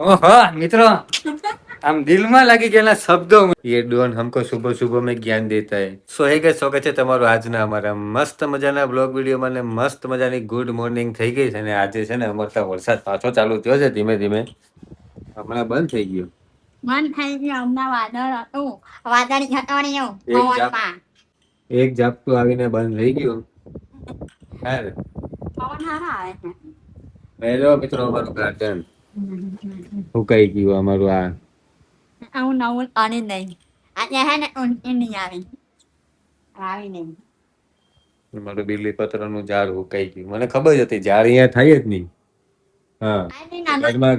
ओहो मित्रों, हम दिल में लगी गયેલા શબ્દો ये डॉन हमको सुबह सुबह में ज्ञान देता है। સો હે કે સ્વાગત છે તમારું આજના અમારા મસ્ત મજાના બ્લોગ વિડીયોમાં ને મસ્ત મજાની ગુડ મોર્નિંગ થઈ ગઈ છે ને આજે છે ને અમારતા વરસાદ પાછો ચાલુ થયો છે ધીમે ધીમે હમણાં બંધ થઈ ગયો. બંધ થઈ ગયો હમણાં વાદળ હતું વાદળી છટણીઓ એક ઝાપટું આવીને બંધ થઈ ગયું. હા પવન સારા આવે છે. હેલો મિત્રો, અમારું ગાર્ડન સુકાઈ ગયું અમારું આ આવું નવું પાણી નહીં આજે હે ને ઊંચી નહીં આવી નહીં મારું બીલી પત્રનું ઝાડ સુકાઈ ગયું. મને ખબર જ હતી ઝાડ અહીંયા થાય જ નહીં. હા,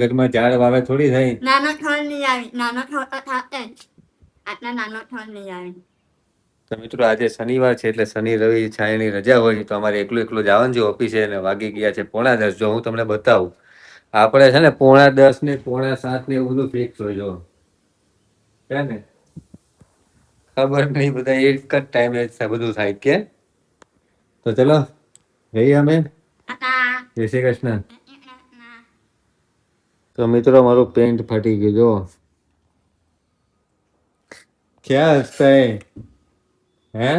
ઘરમાં ઝાડ વાવે થોડી થાય. નાનો છોડ નહીં આવી નાનો છોડ તો થાશે જ આટલા નાનો છોડ નહીં આવી. તો મિત્રો આજે શનિવાર છે એટલે શનિ રવિ છાયાની રજા હોય તો અમારે એકલું જવાનું છે ઓફિસે અને વાગી ગયા છે 9:30. જો હું તમને બતાવું, આપણે છે ને 9:30 ને 7:15 ને એવું બધું ફિક્સ હોય. જો છે ને ખબર નહીં, બધા એક જ ટાઈમે બધું થાય કે. તો ચલો જઈએ અમે. જય શ્રી કૃષ્ણ. તો મિત્રો મારું પેન્ટ ફાટી ગયું. જો ક્યાં હસતા હે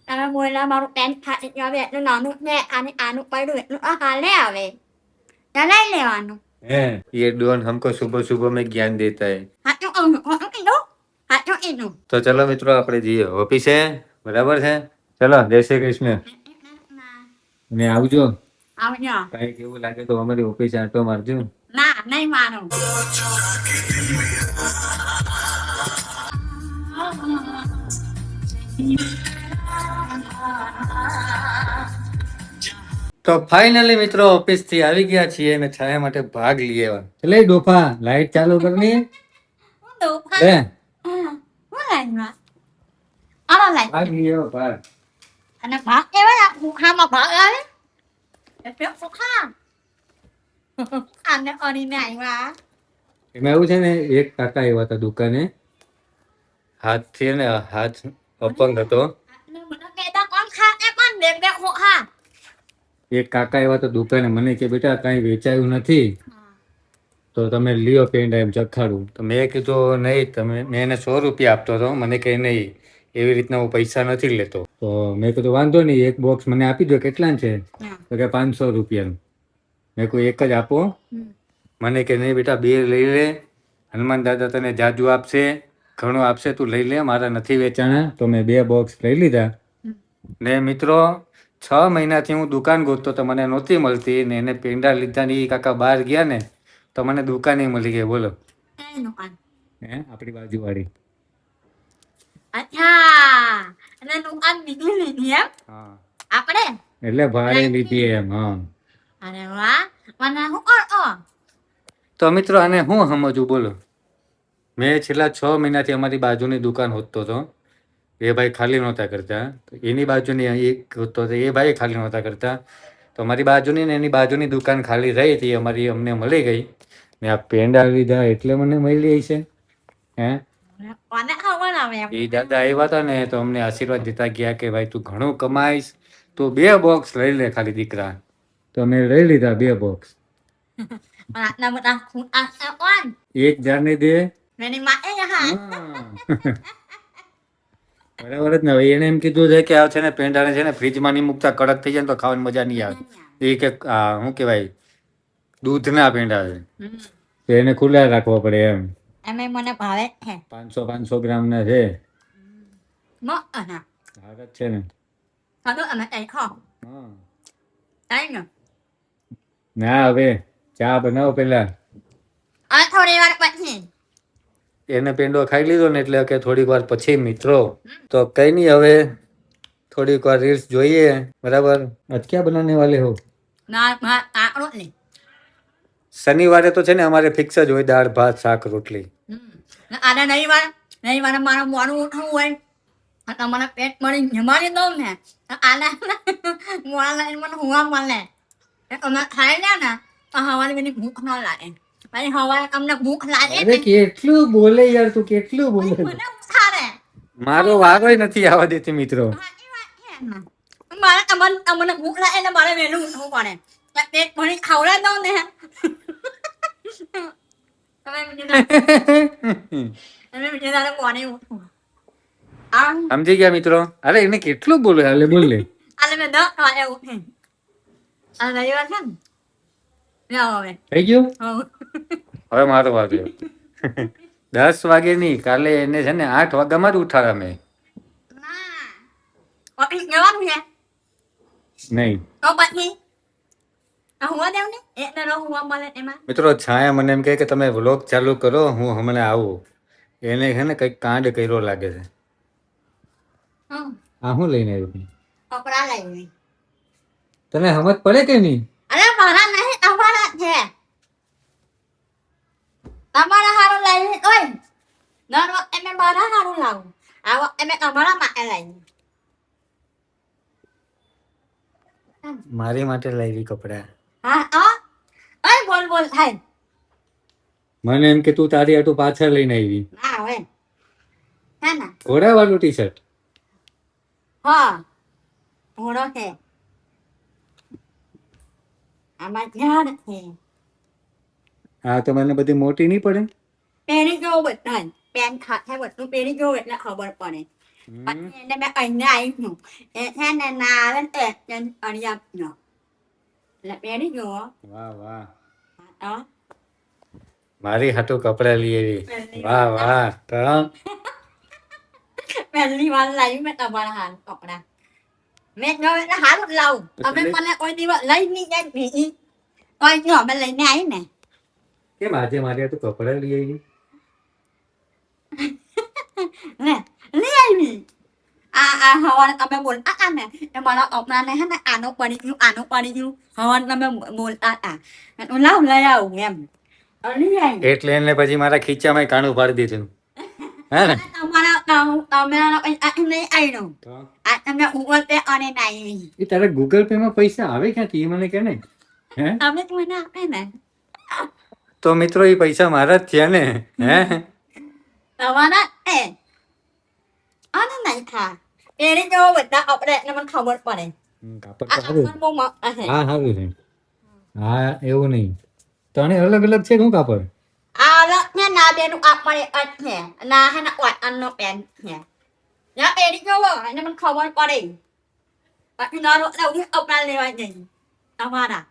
તમે બોલા મારું પેન્ટ ફાટી ગયું હવે એટલું નાનું છે અને આનું પડ્યું એટલું હાલે આવે ચલાવી લેવાનું. હે ये डॉन हमको सुबह सुबह में ज्ञान देता है. સાચું કહું ખોટું કીધું સાચું કીધું. તો ચલો મિત્રો આપણે જઈએ ઓફિસે. બરાબર છે, ચલો જય શ્રી કૃષ્ણ ને આવજો. આવજો. કઈ કેવું લાગે તો અમારી ઓફિસે આટો મારજો. ના નહીં મારું. તો ફાઇનલી મિત્રો ઓફિસ થી આવી ગયા છીએ અને છાયા માટે ભાગ લઈ આવ્યા. ચલે ડોફા લાઈટ ચાલુ કરની. લે ભાગ લઈ આવ્યો ભાગ. અને ભાગ કેવાય સુખામાં ભાગ આવે એટલે સુખા આને અડીને આવ્યા. એમાં એવું છે ને, એક કાકા આવ્યા હતા દુકાને, હાથથી ને હાથ અપંગ હતો. એક કાકા આવ્યા હતા દુકાને, મને કે બેટા કઈ વેચાયું નથી તો તમે લ્યો પેન્ટ એમ ચખાડું. તો મેં કીધું નહીં, મેં એને 100 રૂપિયા આપતો હતો. મને કહે નહીં એવી રીતના હું પૈસા નથી લેતો. તો મેં કીધું વાંધો નહીં, એક બોક્સ મને આપી દો. કેટલા છે? તો કે 500 રૂપિયાનું. મેં કોઈ એક જ આપો. મને કે નહીં બેટા 2 લઈ લે, હનુમાન દાદા તને જાજુ આપશે, ઘણું આપશે, તું લઈ લે, મારા નથી વેચાણા. તો મેં 2 બોક્સ લઈ લીધા. ને મિત્રો 6 મહિનાથી હું દુકાન ગોતતો તો મને નહોતી મળતી ને એને પેંડા લીધા ને એ કાકા બહાર ગયા ને તો મને દુકાને મળી ગઈ. બોલો હે આપણી બાજુ વાળી. અચ્છા અને દુકાન બીજી લીધી એમ આપણે એટલે ભાડે લીધી એમ. હા અરે વાહ મને હું કરતો. તો મિત્રો આને હું સમજવું બોલો. મેં છેલ્લા 6 મહિનાથી અમારી બાજુની દુકાન હોતો હતો. એ ભાઈ ખાલી નહોતા કરતા. તો એની બાજુની એક હોતો હતો, એ ભાઈ ખાલી નહોતા કરતા. તો અમારી બાજુની ને એની બાજુની દુકાન ખાલી રહી હતી, અમને મળી ગઈ ને આ પેંડા લીધા એટલે મને મળી છે. હે એ દાદા આવ્યા હતા ને તો અમને આશીર્વાદ દેતા ગયા કે ભાઈ તું ઘણું કમાઈશ, તું 2 બોક્સ લઈ લે ખાલી દીકરા. તો મેં લઈ લીધા 2 બોક્સ. એક જાને દે બરાબર જ ને. હવે એને એમ કીધું છે કે આ છે ને પેંડાને છે ને ફ્રીજમાં નહીં મૂકતા, કડક થઈ જાય ને તો ખાવાની મજા નહીં આવે. એ કે શું કહેવાય દૂધના પેંડા છે તો એને ખુલ્લા રાખવા પડે એમ. મને ભાવે છે 500 ગ્રામના છે. હાર જ છે ને. ના હવે ચા બનાવો પેલા. થોડી વાર પછી એને પેંડો ખાઈ લીધો ને એટલે કે થોડીક વાર પછી મિત્રો. તો કઈ નહીં, હવે થોડીક વાર રીલ્સ જોઈએ. બરાબર. આજ ક્યાં બનાવને વાલે હો? શનિવારે તો છે ને અમારે ફિક્સ જ હોય દાળ ભાત શાક રોટલી. આને નહીં મારું મોડું ઉઠવું હોય તમારે પેટ મળી જમાડી દઉં ને આને મોડા લઈને મને હુવા મળે તમે ખાઈ લે ને તો હવારે બધી ભૂખ ન લાગે. પછી હવારે તમને ભૂખ લાગે. અરે કેટલું બોલે યાર તું, કેટલું બોલે. મને ઉઠાડે. મારો વારો નથી આવવા દેતી મિત્રો. મારે તમને ભૂખ લાગે એટલે મારે વહેલું ઉઠવું પડે. પેટ ભરી ખવડાવી દઉં ને તમે બીજે દાડે કોને ઉઠું આ સમજી ગયા મિત્રો? અરે એને કેટલું બોલે, હાલે બોલ લે. આલે મેં 10 વાગે ઉઠી આ રવિવાર છે ને જાઓ હવે થઈ ગયું? હવ. હવે મારો વાગ્યો. 10 વાગે નહીં, કાલે એને છે ને 8 વાગ્યામાં જ ઉઠાડા મેં. ના ઓફિસ જવાનું છે નહીં તો પછી હુવા દેવ ને એટલે નો હુવા મળે એમાં મિત્રો, છાયા મને એમ કહે કે તમે વ્લોગ ચાલુ કરો, હું હમણાં આવું. એને છે ને કંઈક કાંડ કર્યો લાગે છે. હમ આ હું લઈને આવી? કપડા લઈ તને સમજ પડે કે નહીં? અરે મારા નહીં તમારા છે તમારા હારું લઈ ઓય દર વખતે મેં મારા હારું લાવું આ વખતે મેં તમારા માટે લઈ મારી માટે લાવી કપડા. હા હા ઓય બોલ બોલ થાય મને એમ કે તું તારી આટું પાછળ લઈને આવી. ના હવે હે ને ઘોડાવાળું ટી શર્ટ. હા ઘોડો છે આમાં ઝાડ છે આ તો મને બધી મોટી નહીં પડે? પહેરી જોવું બધા પેન ખાતે બધું પહેરી જોવું એટલે ખબર પડે પછી એને મેં અહીંયા આવીશું એ છે ને ના આવે ને તો એક્સચેન્જ કરી આપજો એટલે પહેરી જોવો વાહ વાહ, તો મારી હાટું કપડા લઈ આવી. વાહ વાહ. તો પહેલી વાર લાવી મેં તમારા હાલ કપડા મેં જો એટલે હારું જ લાવું અમે મને કોઈ દિવસ લઈ નહીં જાય બીજી કોઈ જો અમે લઈને આવી ને કેમ આજે મારી હાટું કપડા લઈ આવી? લે લઈ આવી આ હવારે તમે બોલતા હતા ને એ મારા કપડાને હે ને આનું પડી ગયું હવારે તમે બોલતા હતા હું લાવ લઈ આવું એમ લઈ આવી એટલે એને પછી મારા ખીચામાં કાણું પાડી દીધું. હે ને? તમારા પૈસા નહીં આવ્યો તો આ તમે ગૂગલ પે અને નાઈ એ તારા ગૂગલ પે માં પૈસા આવે ક્યાંથી એ મને કે ને. હે? તમે તો મને આપે ને તો મિત્રો એ પૈસા મારા જ થયા ને. હે? તમારા એ અને નહીં ખા એની જો બધા આપણે એટલે મને ખબર પડે કાપડ આ તો સારું. કાપડ બહુ મસ્ત છે હા સારું છે. હા એવું નહીં, તને અલગ અલગ છે શું કાપડ? આ ને ના બેનું આપણે જ છે ના હે ને વાટણનો પેન છે ના એની જો એને મને ખબર પડે બાકી ના રોટલા કપડા લેવા જઈ તમારા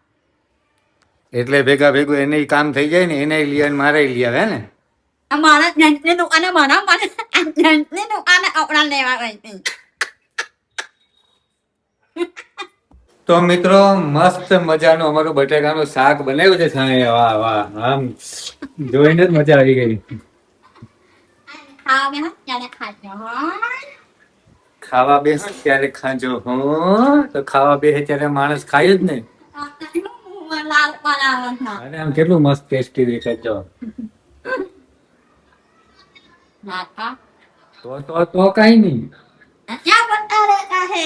એટલે ભેગા ભેગું એને કામ થઈ જાય ને, એને લઈ આવે ને મારે લઈ આવે. હે ને? અમારા જેન્ટની દુકાને મારા મને જેન્ટની દુકાને કપડા લેવા ગઈ તો મિત્રો મસ્ત મજાનું અમારું બટેકાનું શાક બનાવ્યું છે છાણે. વાહ વાહ, આમ જોઈને જ મજા આવી ગઈ. ખાવા બેહો ત્યારે ખાજો ખાવા બેસો ત્યારે ખાજો. હું તો ખાવા બેસે ત્યારે માણસ ખાય જ ને. લાલ બનાવો છો અરે આમ કેટલું મસ્ત ટેસ્ટી દેખાય. જો નાખા તો કઈ નહીં. ક્યાં બતા રહેતા હે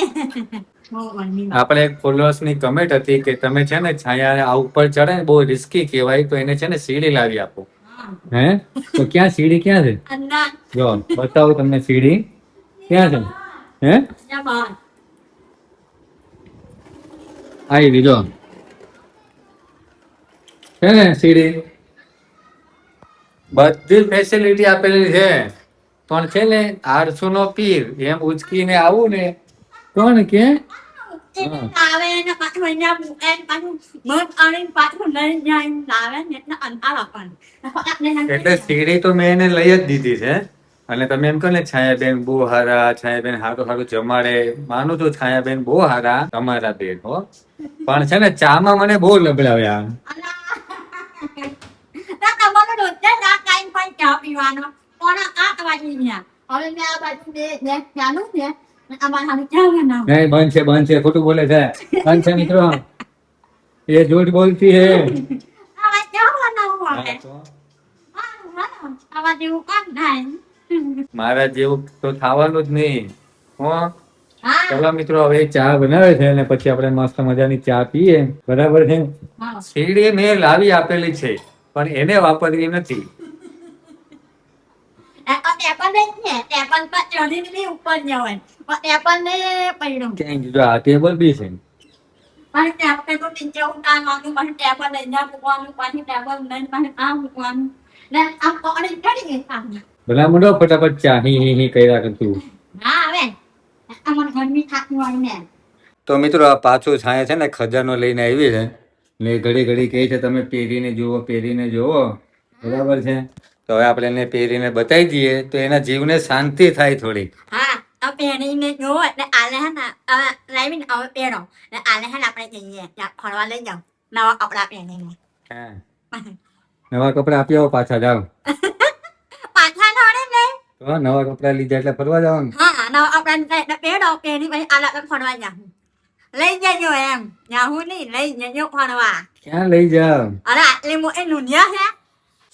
આપણે એક ફોલોઅર્સ ની કમેન્ટ હતી કે તમે છે ને છાયા આ ઉપર ચડે ને બહુ રિસ્કી કહેવાય, તો એને છે ને સીડી લાવી આપો. હે? તો ક્યાં સીડી ક્યાં છે? અંદર જો બતાવું તમને સીડી ક્યાં છે. હે? જબર આવી દીધો છે ને સીડી. બધી ફેસિલિટી આપેલી છે, પણ છે ને 800 નો પીર એમ ઉચકીને આવું ને કોણ કે આવે ને પાછું અહીંયા મૂકે ને પાછું મગ આવીને પાછું લઈ જાય ને લાવે ને એટલે અંધાર આપણને એટલે સીડી તો મેં એને લઈ જ દીધી છે. અને તમે એમ કહો ને છાયાબેન બહુ હારા, છાયાબેન હારું હારું જમાડે, માનું છું છાયાબેન બહુ હારા તમારા બેન હો, પણ છે ને ચામાં મને બહુ લબડાવ્યા. તમારો રોજ ના ટાઈમ પર ચા પીવાનો કોના 8 વાગી ગયા હવે મેં આ બાજુ બે ચાલુ છે અમારે હાલ ચા બનાવો નહીં, બંધ છે ખોટું બોલે છે. બંધ છે મિત્રો, એ झूठ બોલતી હે. આવા ચા બનાવો હા, હવે તો આવા જેવું કામ થાય મારા જેવું તો થવાનું જ નહીં. હો હા ચલો મિત્રો, હવે ચા બનાવે છે અને પછી આપણે મસ્ત મજાની ચા પીએ. બરાબર છે? સીડી મેં લાવી આપેલી છે પણ એને વાપરવી નથી. ટેપલ નહીં છે ટેપલ પર ચડીને ઉપર જવાય પણ ટેપલ ને પડ્યું ક્યાંય જો આ ટેબલ બી છે. પાછી ટેપલ તો નીચે ઉતારવાનું પાછી ટેપલ લઈને મૂકવાનું પાછી ટેપલ લઈને પાછી આ મૂકવાનું ને આમ પકડી ચડી ગઈ આમ. ભલા મોઢો ફટાફટ ચા હી કર્યા કરતું. હા આવે આ મને ગરમી થાકતી હોય ને. તો મિત્રો આ પાછું છાંય છે ને ખજાનો લઈને આવી છે ને ઘડી ઘડી કહે છે તમે પહેરીને જુઓ બરાબર છે. તો હવે આપણે એને પહેરીને બતાવી દઈએ તો એના જીવને શાંતિ થાય થોડી. હા આ પહેરીને જોવો એટલે આલે હે ને લાવીને હવે પહેરો ને આલે હે ને આપણે જઈએ ત્યાં ફરવા લઈ જાઓ નવા કપડાં પહેરીને. હા નવા કપડા આપી આવો પાછા જાઓ. પાછા નડે ને. તો નવા કપડા લીધા એટલે ફરવા જવાનું. હા નવા કપડા લીધા એટલે પહેરો પહેરી પછી આલે આપણે ફરવા જાઉં. લઈ જજો એમ જાઉં નહીં લઈ જજો ફરવા. ક્યાં લઈ જાવ? અરે આટલી મોટી દુનિયા છે.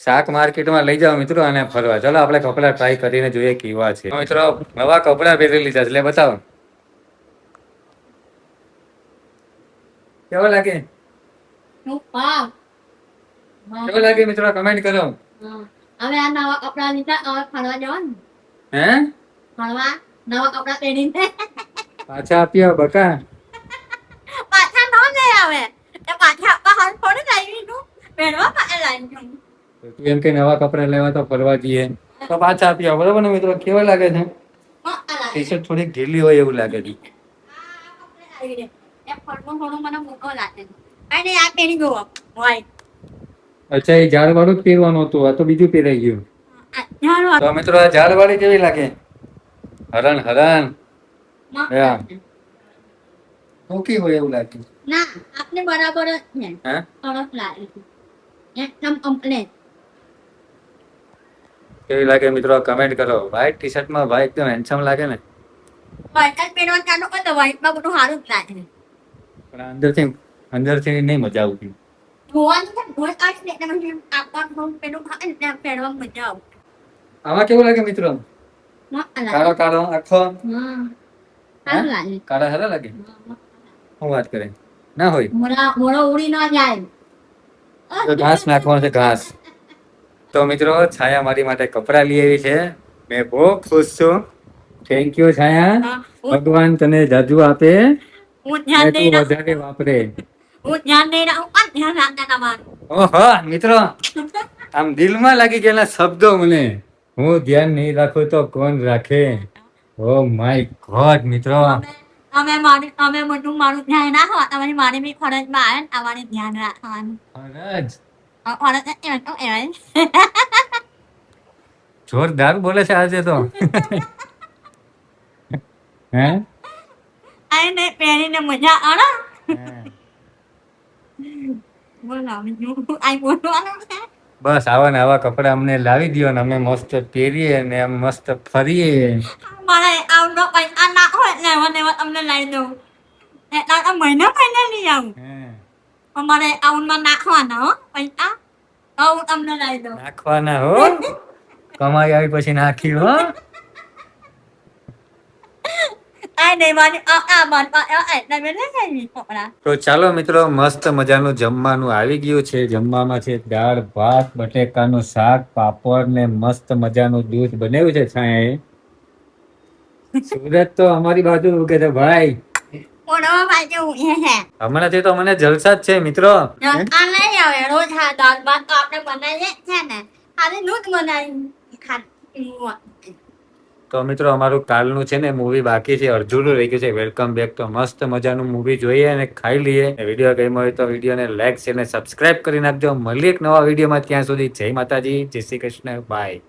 શાક માર્કેટમાં લઈ જાઓ મિત્રો અને ફરવા. ચલો આપણે કપડા ટ્રાય કરીને જોઈએ કેવા છે. મિત્રો નવા કપડા પહેરી લીધા એટલે બતાવો કેવા લાગે? કેવા લાગે મિત્રો કમેન્ટ કરો. હવે આ નવા કપડા લીધા હવે ફરવા જવાનું. હે ફરવા નવા કપડા પહેરીને પાછા આપી આવો બકા. પાછા ન લઈ આવે એ પાછા આપવા હાલ થોડી લાવી તું પહેરવા માટે લાવી તું. તું એમ કે નવા કપડા લેવા તો ફરવા જઈએ તો પાછા આપી આવો બરાબર ને મિત્રો. કેવા લાગે છે? ટી શર્ટ થોડીક ઢીલી હોય એવું લાગે છે. અચ્છા એ ઝાડ વાળું જ પહેરવાનું હતું આ તો બીજું પહેરાઈ ગયું. તો મિત્રો આ ઝાડ વાળી કેવી લાગે? હરણ ટૂંકી હોય એવું લાગે. ના આપને બરાબર જ છે. હા સરસ લાગે છે એકદમ કમ્પ્લીટ. કેવી લાગે મિત્રો કમેન્ટ કરો. વ્હાઈટ ટી શર્ટ માં ભાઈ એકદમ હેન્ડસમ લાગે ને. વ્હાઈટ જ પહેરવાનું ચાલુ કર તો વ્હાઈટમાં બધું સારું જ લાગે. પણ અંદરથી નહીં મજા આવતી. ધોવાનું છે ધોઈ કાઢી દે એટલે પછી આપવાનું પેલું ખાય ને ત્યાં પહેરવામાં મજા આવે. આમાં કેવું લાગે મિત્રો? મસ્ત લાગે. કાળો કાળો આખો હા સારું લાગે. કાળા સારા લાગે. શું વાત કરે ના હોય મોડો ઉડી ન જાય. તો ઘાસ નાખવાનું છે ઘાસ. તો મિત્રો છાયા મારી માટે કપડા લઈ આવી છે. મેં બહુ ખુશ છું. થેન્ક યુ છાયા. ભગવાન તને જાજુ આપે હું ધ્યાન તું દઈ વધારે વાપરે. હું ધ્યાન દઈ હું પણ ધ્યાન રાખતા તમારું. ઓહો મિત્રો આમ દિલમાં લાગી ગયેલા શબ્દો મને. હું ધ્યાન નહીં રાખું તો કોણ રાખે? ઓ માય ગોડ મિત્રો. અમે બધું મારું ધ્યાન રાખો તમારી મારી બી ફરજમાં આવે ને તમારે ધ્યાન રાખવાનું. ફરજ ફરજ એમ તો એમ જોરદાર બોલે છે આજે તો. હે આને પહેરીને મજા આવે. બોલો બીજું આ બોલવાનું છે. બસ આવા ને આવા કપડા અમને લાવી દો ને અમે મસ્ત પહેરીએ ને આમ મસ્ત ફરીએ. મારે આવડો પૈસા નાખો એટલે મને તમને લઈ દઉં એટલા તો મહિને લઈ આવું. અમારે આઉનમાં નાખવાના હો પૈસા તો હું તમને લઈ દઉં. નાખવાના હો કમાઈ આવી પછી નાખી હો. આ નહીં મારી આ મારી એટલે મેં લઈ આવી કપડા. તો ચાલો મિત્રો મસ્ત મજાનું જમવાનું આવી ગયું છે. જમવામાં છે દાળ ભાત બટેકાનું શાક પાપડ ને મસ્ત મજાનું દૂધ બનાવ્યું છે છાયાએ. સુરત તો અમારી બાજુ ઉગે છે ભાઈ. ઓનો બાજુ હે હમણાંથી તો મને જલસા જ છે મિત્રો. આ નહીં આવે રોજ હા દાળ ભાત તો આપણે બનાવીએ જ છે ને ખાલી દૂધ બનાવી ખાલી. તો મિત્રો અમારું કાલનું છે ને મૂવી બાકી છે અડધું રહી ગયું છે. Welcome back. તો મસ્ત મજાનું મૂવી જોઈએ અને ખાઈ લઈએ. વિડીયો ગમ્યો હોય તો વિડીયોને લાઈક શેર અને સબસ્ક્રાઇબ કરી નાખજો. મળીએ એક નવા વિડીયોમાં. ત્યાં સુધી જય માતાજી, જય શ્રી કૃષ્ણ, બાય.